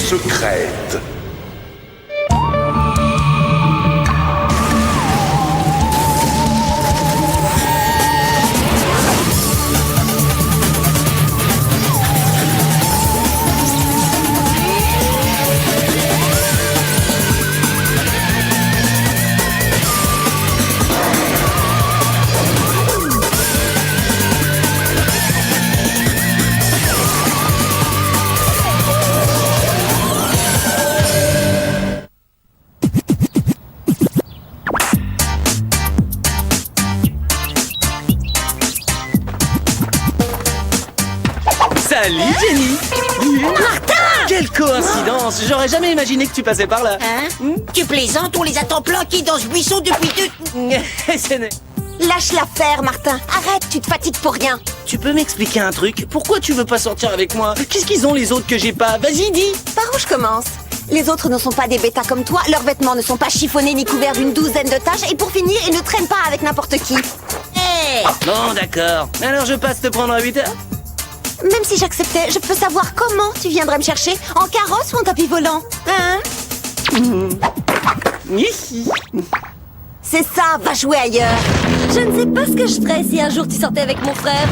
secrète. Salut Jenny. Martin! Quelle coïncidence! J'aurais jamais imaginé que tu passais par là. Hein? Tu plaisantes, on les attend planqués dans ce buisson depuis C'est- Lâche l'affaire, Martin. Arrête, tu te fatigues pour rien. Tu peux m'expliquer un truc? Pourquoi tu veux pas sortir avec moi? Qu'est-ce qu'ils ont les autres que j'ai pas? Vas-y, dis! Par où je commence? Les autres ne sont pas des bêtas comme toi, leurs vêtements ne sont pas chiffonnés ni couverts d'une douzaine de taches, et pour finir, ils ne traînent pas avec n'importe qui. Hé! Bon, d'accord. Alors je passe te prendre à 8 heures? Même si j'acceptais, je peux savoir comment tu viendrais me chercher? En carrosse ou en tapis volant? Hein? C'est ça, va jouer ailleurs. Je ne sais pas ce que je ferais si un jour tu sortais avec mon frère.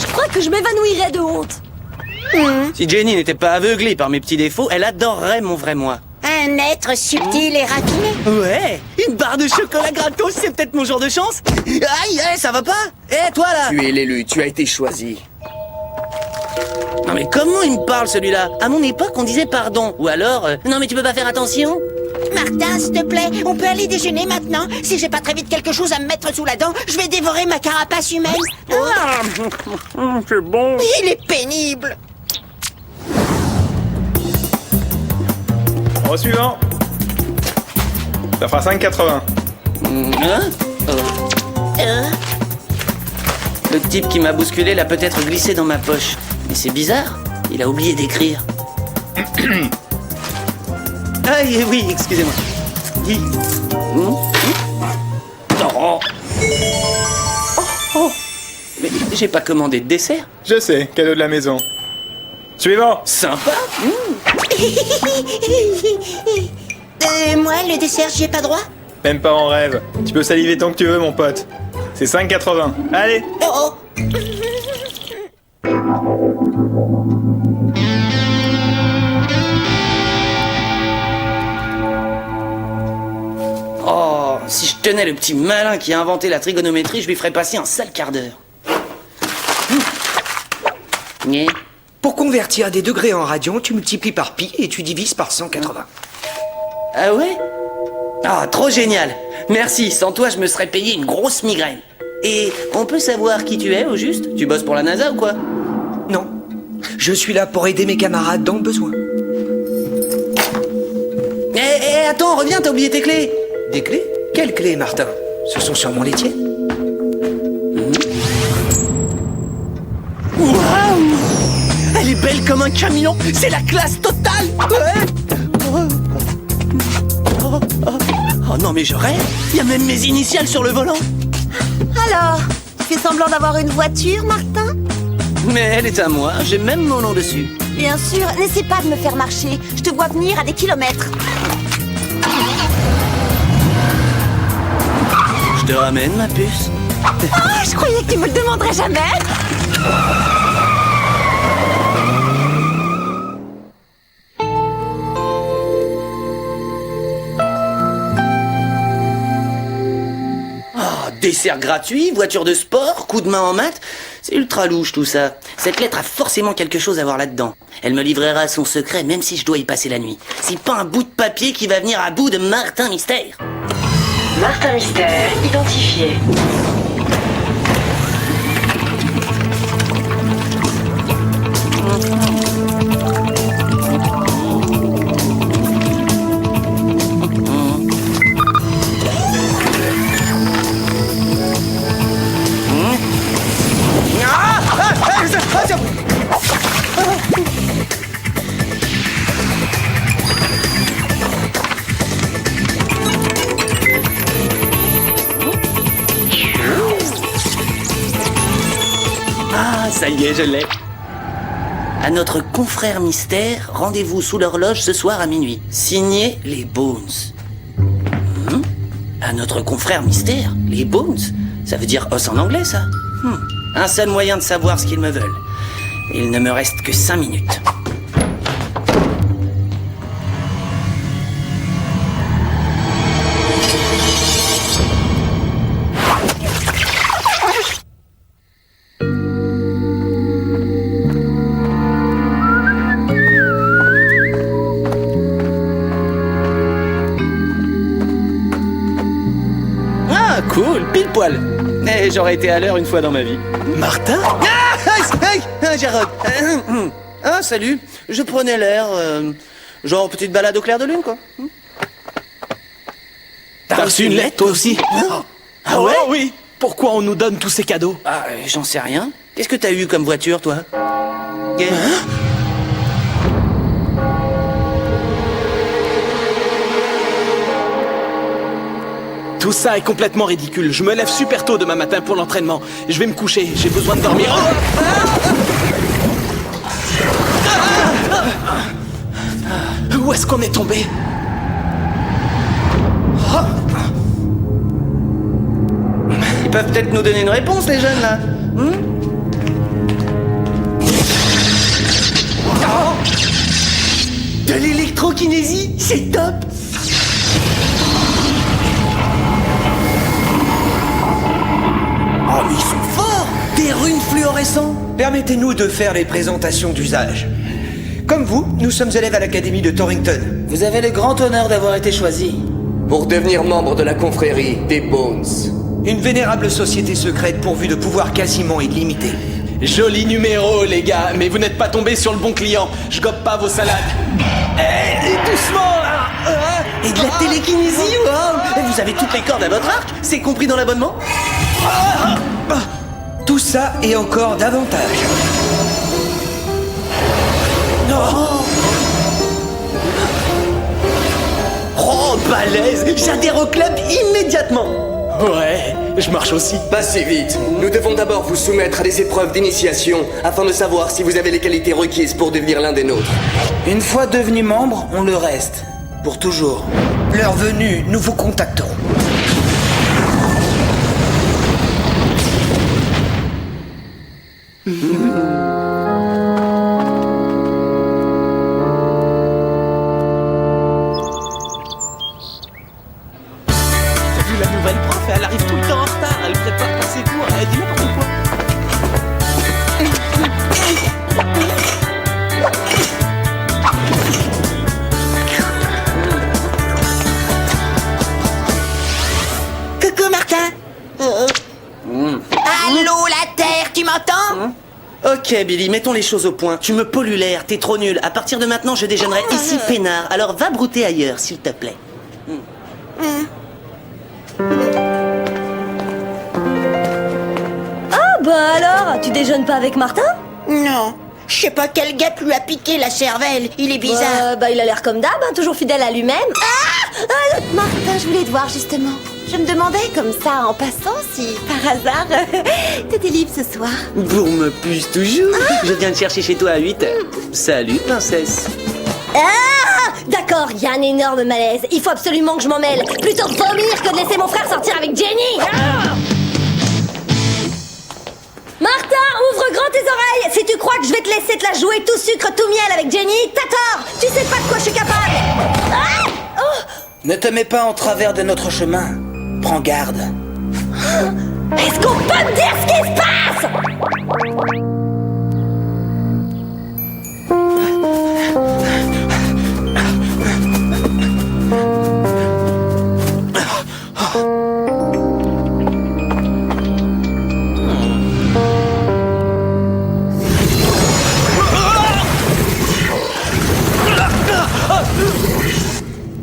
Je crois que je m'évanouirais de honte. Si Jenny n'était pas aveuglée par mes petits défauts, elle adorerait mon vrai moi. Un être subtil et raffiné. Ouais, une barre de chocolat gratos, c'est peut-être mon jour de chance. Aïe, ça va pas? Toi là? Tu es l'élu, tu as été choisi. Non mais comment il me parle celui-là? À mon époque, on disait pardon. Ou alors, non mais tu peux pas faire attention? Martin, s'il te plaît, on peut aller déjeuner maintenant? Si j'ai pas très vite quelque chose à me mettre sous la dent, je vais dévorer ma carapace humaine. C'est bon. Il est pénible. Au suivant. Ça fera 5,80. Hein? Le type qui m'a bousculé l'a peut-être glissé dans ma poche. Mais c'est bizarre, il a oublié d'écrire. Oui, excusez-moi. Dis. Oh. Mais j'ai pas commandé de dessert. Je sais, cadeau de la maison. Suivant. Sympa. Moi, le dessert, j'y ai pas droit? Même pas en rêve. Tu peux saliver tant que tu veux, mon pote. C'est 5,80. Allez. Oh. Oh, si je tenais le petit malin qui a inventé la trigonométrie, je lui ferais passer un sale quart d'heure. Né. Pour convertir des degrés en radians, tu multiplies par pi et tu divises par 180. Ah ouais? Ah, trop génial. Merci, sans toi, je me serais payé une grosse migraine. Et on peut savoir qui tu es, au juste? Tu bosses pour la NASA ou quoi? Non, je suis là pour aider mes camarades dans le besoin. Attends, reviens, t'as oublié tes clés. Des clés? Quelles clés, Martin? Ce sont sûrement les tiennes. Waouh! Elle est belle comme un camion, c'est la classe totale! Ouais. Oh non, mais je rêve! Il y a même mes initiales sur le volant! Alors, tu fais semblant d'avoir une voiture, Martin? Mais elle est à moi, j'ai même mon nom dessus. Bien sûr, n'essaie pas de me faire marcher. Je te vois venir à des kilomètres. Je te ramène, ma puce. Oh, je croyais que tu me le demanderais jamais. Dessert gratuit, voiture de sport, coup de main en maths. C'est ultra louche tout ça. Cette lettre a forcément quelque chose à voir là-dedans. Elle me livrera son secret même si je dois y passer la nuit. C'est pas un bout de papier qui va venir à bout de Martin Mystère. Martin Mystère, identifié. Ah, ça y est, je l'ai. À notre confrère mystère, rendez-vous sous l'horloge ce soir à minuit. Signé les Bones. À notre confrère mystère, les Bones? Ça veut dire os en anglais, ça? Un seul moyen de savoir ce qu'ils me veulent. Il ne me reste que 5 minutes. Ah, cool, pile poil. Et j'aurais été à l'heure une fois dans ma vie. Martin? Jarod. Ah, salut. Je prenais l'air, genre petite balade au clair de lune, quoi. T'as reçu une lettre, toi aussi? Ah ouais? Oh oui. Pourquoi on nous donne tous ces cadeaux? Ah, j'en sais rien. Qu'est-ce que t'as eu comme voiture, toi? Tout ça est complètement ridicule. Je me lève super tôt demain matin pour l'entraînement. Je vais me coucher, j'ai besoin de dormir. Où est-ce qu'on est tombé? Ils peuvent peut-être nous donner une réponse, les jeunes, là. De l'électrokinésie, c'est top. Oh, mais ils sont forts. Des runes fluorescentes. Permettez-nous de faire les présentations d'usage. Comme vous, nous sommes élèves à l'Académie de Torrington. Vous avez le grand honneur d'avoir été choisi. Pour devenir membre de la confrérie des Bones. Une vénérable société secrète pourvue de pouvoirs quasiment illimités. Joli numéro, les gars, mais vous n'êtes pas tombés sur le bon client. Je gobe pas vos salades. Et doucement, là. Et de la télékinésie, wow. Vous avez toutes les cordes à votre arc. C'est compris dans l'abonnement? Tout ça et encore davantage. Oh, balèze. J'adhère au club immédiatement. Ouais, je marche aussi. Pas si vite. Nous devons d'abord vous soumettre à des épreuves d'initiation afin de savoir si vous avez les qualités requises pour devenir l'un des nôtres. Une fois devenu membre, on le reste. Pour toujours. L'heure venue, nous vous contacterons. T'as vu la nouvelle prof? Elle arrive tout le temps en retard. Elle prépare pas ses cours. Elle dit n'importe quoi. Coucou, Martin. Allô, la Terre, tu m'entends? Ok, Billy, mettons les choses au point. Tu me pollues l'air, t'es trop nul. À partir de maintenant, je déjeunerai ici peinard. Alors va brouter ailleurs, s'il te plaît. Ah bah alors, tu déjeunes pas avec Martin? Non. Je sais pas quelle guêpe lui a piqué la cervelle. Il est bizarre. Bah il a l'air comme d'hab, hein, toujours fidèle à lui-même. Martin, je voulais te voir justement. Je me demandais comme ça, en passant, si par hasard, t'étais libre ce soir. Pour me puce toujours. Je viens te chercher chez toi à 8h. Salut, princesse. Ah, d'accord, il y a un énorme malaise. Il faut absolument que je m'en mêle. Plutôt vomir que de laisser mon frère sortir avec Jenny. Martin, ouvre grand tes oreilles. Si tu crois que je vais te laisser te la jouer tout sucre, tout miel avec Jenny, t'as tort. Tu sais pas de quoi je suis capable. Ne te mets pas en travers de notre chemin. Prends garde. Est-ce qu'on peut me dire ce qui se passe?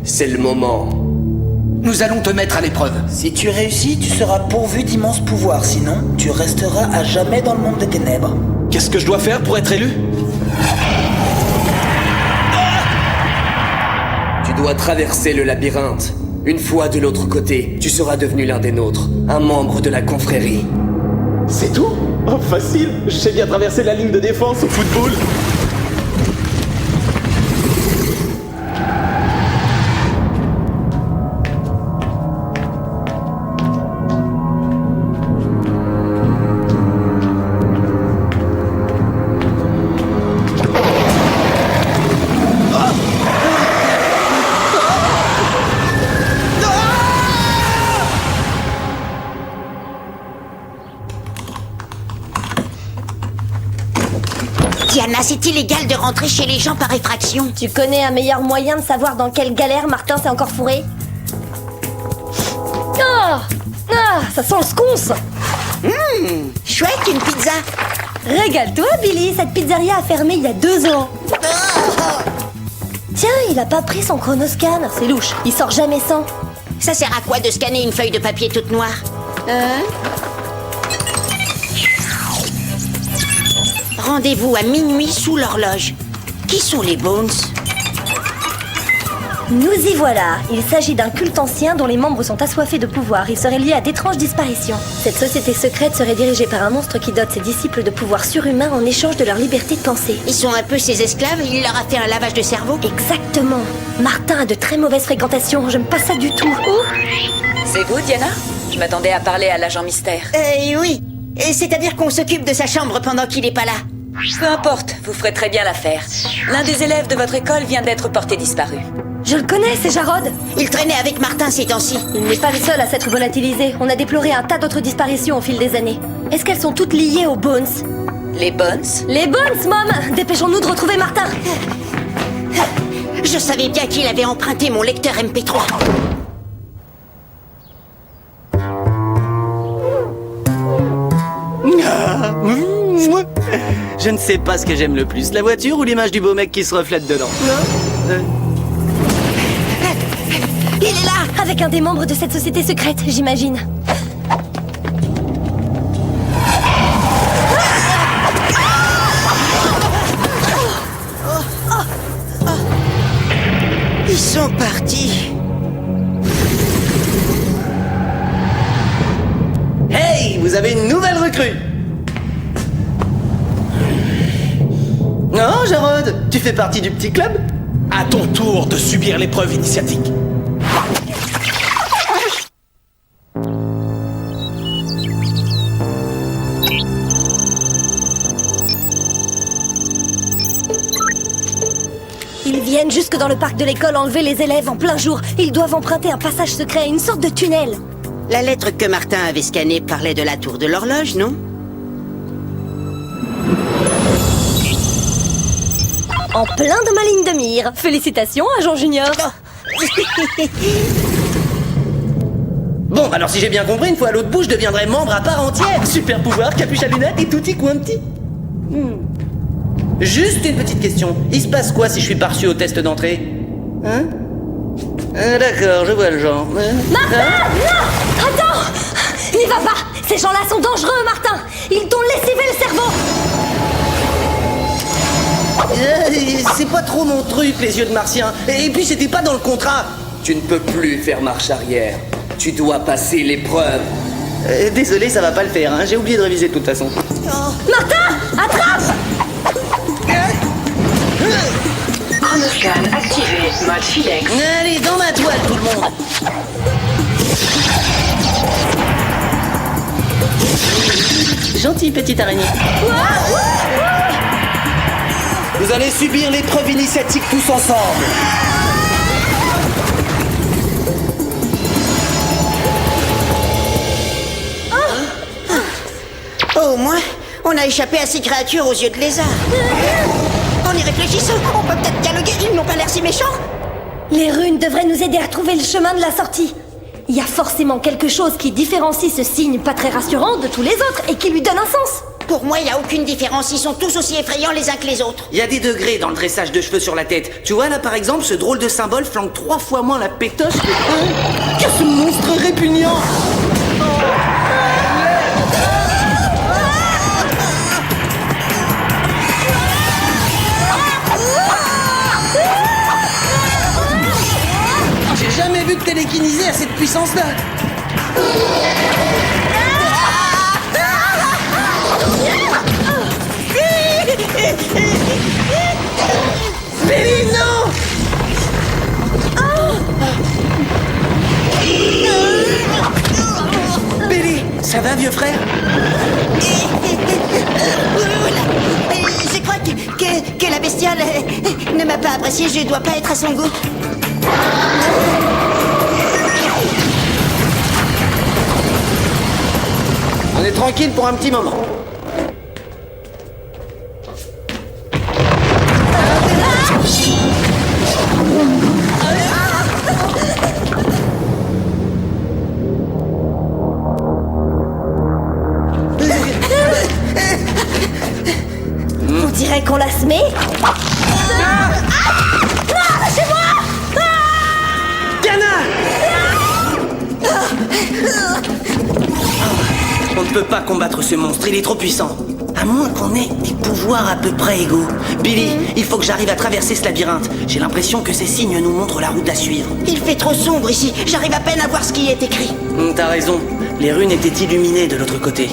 C'est le moment. Nous allons te mettre à l'épreuve. Si tu réussis, tu seras pourvu d'immenses pouvoirs. Sinon, tu resteras à jamais dans le monde des ténèbres. Qu'est-ce que je dois faire pour être élu? Tu dois traverser le labyrinthe. Une fois de l'autre côté, tu seras devenu l'un des nôtres, un membre de la confrérie. C'est tout? Oh, facile. Je sais bien traverser la ligne de défense au football. Diana, c'est illégal de rentrer chez les gens par effraction. Tu connais un meilleur moyen de savoir dans quelle galère Martin s'est encore fourré? Ah, ça sent le sconce. Chouette, une pizza. Régale-toi, Billy, cette pizzeria a fermé il y a 2 ans. Tiens, il a pas pris son chronoscan, c'est louche, il sort jamais sans. Ça sert à quoi de scanner une feuille de papier toute noire? Rendez-vous à minuit sous l'horloge. Qui sont les Bones? Nous y voilà. Il s'agit d'un culte ancien dont les membres sont assoiffés de pouvoir. Il serait lié à d'étranges disparitions. Cette société secrète serait dirigée par un monstre qui dote ses disciples de pouvoirs surhumains en échange de leur liberté de penser. Ils sont un peu ses esclaves, il leur a fait un lavage de cerveau? Exactement. Martin a de très mauvaises fréquentations, j'aime pas ça du tout. C'est vous, Diana? Je m'attendais à parler à l'agent mystère. Oui. C'est-à-dire qu'on s'occupe de sa chambre pendant qu'il est pas là. Peu importe, vous ferez très bien l'affaire. L'un des élèves de votre école vient d'être porté disparu. Je le connais, c'est Jarod. Il traînait avec Martin ces temps-ci. Il n'est pas le seul à s'être volatilisé. On a déploré un tas d'autres disparitions au fil des années. Est-ce qu'elles sont toutes liées aux Bones? Les Bones? Les Bones, Mom! Dépêchons-nous de retrouver Martin. Je savais bien qu'il avait emprunté mon lecteur MP3. Je ne sais pas ce que j'aime le plus, la voiture ou l'image du beau mec qui se reflète dedans. Il est là! Avec un des membres de cette société secrète, j'imagine. Ils sont partis. Hey, vous avez une nouvelle recrue. Non, Jarod, tu fais partie du petit club? À ton tour de subir l'épreuve initiatique. Ils viennent jusque dans le parc de l'école enlever les élèves en plein jour. Ils doivent emprunter un passage secret, une sorte de tunnel. La lettre que Martin avait scannée parlait de la tour de l'horloge, non? En plein dans ma ligne de mire. Félicitations, agent junior. Bon, alors si j'ai bien compris, une fois à l'autre bout, je deviendrai membre à part entière. Super pouvoir, capuche à lunettes et tutti quanti. Juste une petite question. Il se passe quoi si je suis pas reçu au test d'entrée? Hein? D'accord, je vois le genre. Martin, non! Attends! N'y va pas! Ces gens-là sont dangereux, Martin! Ils t'ont lessivé le cerveau! C'est pas trop mon truc, les yeux de martien. Et puis c'était pas dans le contrat. Tu ne peux plus faire marche arrière. Tu dois passer l'épreuve. Désolé, ça va pas le faire, hein. J'ai oublié de réviser de toute façon. Martin! Attrape! Chronoscan activé, mode Filex. Allez, dans ma toile, tout le monde. Gentil petite araignée. Vous allez subir l'épreuve initiatique tous ensemble. Au moins, on a échappé à ces créatures aux yeux de lézard. En y réfléchissant, on peut peut-être dialoguer, ils n'ont pas l'air si méchants. Les runes devraient nous aider à trouver le chemin de la sortie. Il y a forcément quelque chose qui différencie ce signe pas très rassurant de tous les autres et qui lui donne un sens. Pour moi, il n'y a aucune différence, ils sont tous aussi effrayants les uns que les autres. Il y a des degrés dans le dressage de cheveux sur la tête. Tu vois là par exemple, ce drôle de symbole flanque 3 fois moins la pétoche que ce monstre répugnant. J'ai jamais vu de télékinésie à cette puissance-là. Billy, non! Billy, ça va, vieux frère? Je crois que la bestiole ne m'a pas apprécié, je dois pas être à son goût. On est tranquille pour un petit moment. qu'on la se met. Non, lâchez-moi! Diana! On ne peut pas combattre ce monstre, il est trop puissant. À moins qu'on ait des pouvoirs à peu près égaux. Billy, il faut que j'arrive à traverser ce labyrinthe. J'ai l'impression que ces signes nous montrent la route à suivre. Il fait trop sombre ici, j'arrive à peine à voir ce qui est écrit. T'as raison, les runes étaient illuminées de l'autre côté.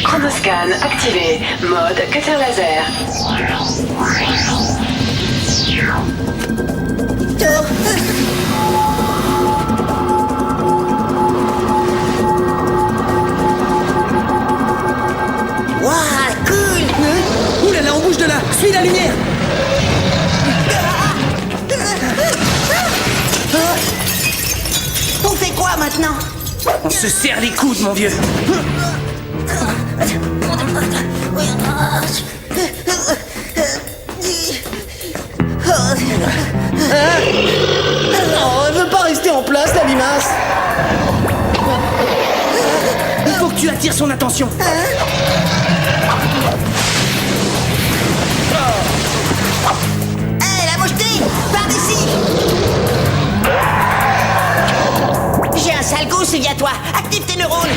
Chronoscan activé. Mode cutter laser. Waouh, cool! Ouh là là, on bouge de là! Suis la lumière! On fait quoi maintenant? On se serre les coudes, mon vieux! Oh, elle veut pas rester en place, la limace! Il faut que tu attires son attention! Hé, la mocheté! Par d'ici! J'ai un sale goût, souviens-toi! Active tes neurones!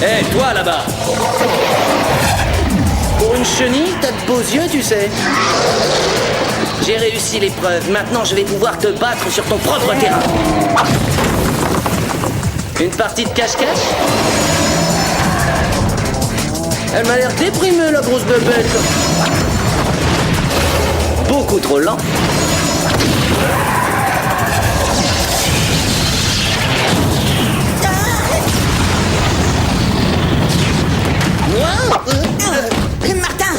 Hé, toi là-bas! Pour une chenille, t'as de beaux yeux, tu sais. J'ai réussi l'épreuve. Maintenant, je vais pouvoir te battre sur ton propre terrain. Une partie de cache-cache? Elle m'a l'air déprimée, la grosse bébête. Beaucoup trop lent. Martin!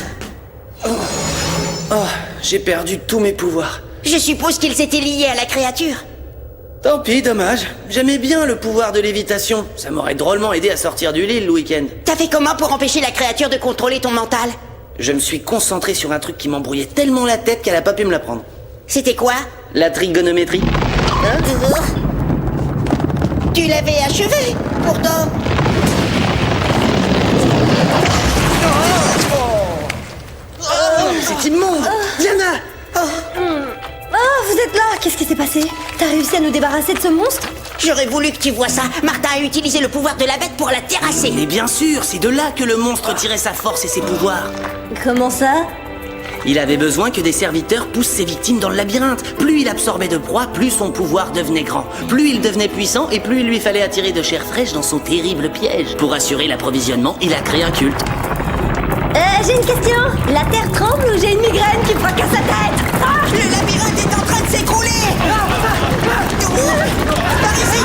Oh, j'ai perdu tous mes pouvoirs. Je suppose qu'ils étaient liés à la créature. Tant pis, dommage. J'aimais bien le pouvoir de lévitation. Ça m'aurait drôlement aidé à sortir du lit le week-end. T'as fait comment pour empêcher la créature de contrôler ton mental? Je me suis concentré sur un truc qui m'embrouillait tellement la tête qu'elle a pas pu me l'apprendre. C'était quoi? La trigonométrie. Tu l'avais achevé, pourtant. C'est immonde! Diana! Oh, vous êtes là! Qu'est-ce qui s'est passé? T'as réussi à nous débarrasser de ce monstre? J'aurais voulu que tu vois ça. Martin a utilisé le pouvoir de la bête pour la terrasser. Mais bien sûr, c'est de là que le monstre tirait sa force et ses pouvoirs. Comment ça? Il avait besoin que des serviteurs poussent ses victimes dans le labyrinthe. Plus il absorbait de proie, plus son pouvoir devenait grand. Plus il devenait puissant et plus il lui fallait attirer de chair fraîche dans son terrible piège. Pour assurer l'approvisionnement, il a créé un culte. J'ai une question. La terre tremble ou j'ai une migraine qui fracasse sa tête? Ah, le labyrinthe est en train de s'écrouler. Par ici.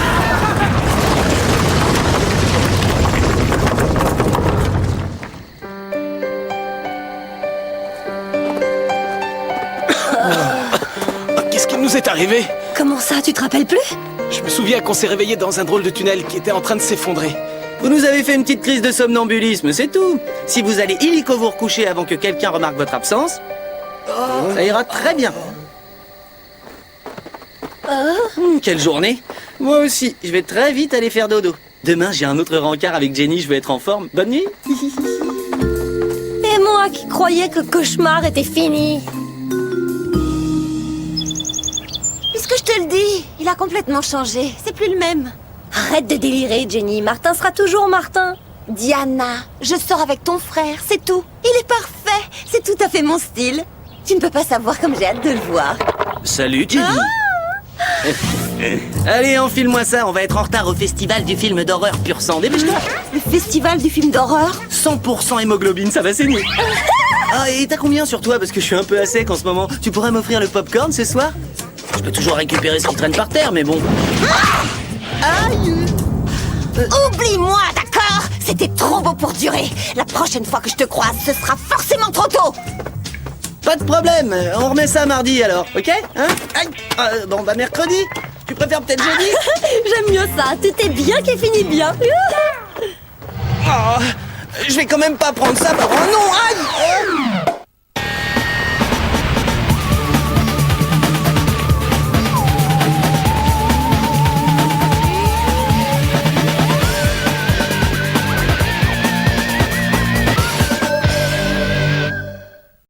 Qu'est-ce qui nous est arrivé? Comment ça, tu te rappelles plus? Je me souviens qu'on s'est réveillé dans un drôle de tunnel qui était en train de s'effondrer. Vous nous avez fait une petite crise de somnambulisme, c'est tout. Si vous allez illico vous recoucher avant que quelqu'un remarque votre absence, ça ira très bien. Quelle journée! Moi aussi, je vais très vite aller faire dodo. Demain, j'ai un autre rencard avec Jenny, je vais être en forme. Bonne nuit! Et moi qui croyais que le cauchemar était fini. Puisque je te le dis, il a complètement changé. C'est plus le même. Arrête de délirer, Jenny. Martin sera toujours Martin. Diana, je sors avec ton frère, c'est tout. Il est parfait. C'est tout à fait mon style. Tu ne peux pas savoir comme j'ai hâte de le voir. Salut, Jenny! Allez, enfile-moi ça, on va être en retard au festival du film d'horreur pur sang. Dépêche-toi! Le festival du film d'horreur? 100% hémoglobine, ça va saigner. Ah, et t'as combien sur toi? Parce que je suis un peu à sec en ce moment. Tu pourrais m'offrir le popcorn ce soir? Je peux toujours récupérer ce qui traîne par terre, mais bon. Aïe! Oublie-moi, d'accord? C'était trop beau pour durer. La prochaine fois que je te croise, ce sera forcément trop tôt. Pas de problème, on remet ça mardi alors, ok? Hein? Aïe. Bon bah mercredi. Tu préfères peut-être génie? J'aime mieux ça. Tout est bien qui finit bien. Oh, je vais quand même pas prendre ça pour un nom. Aïe!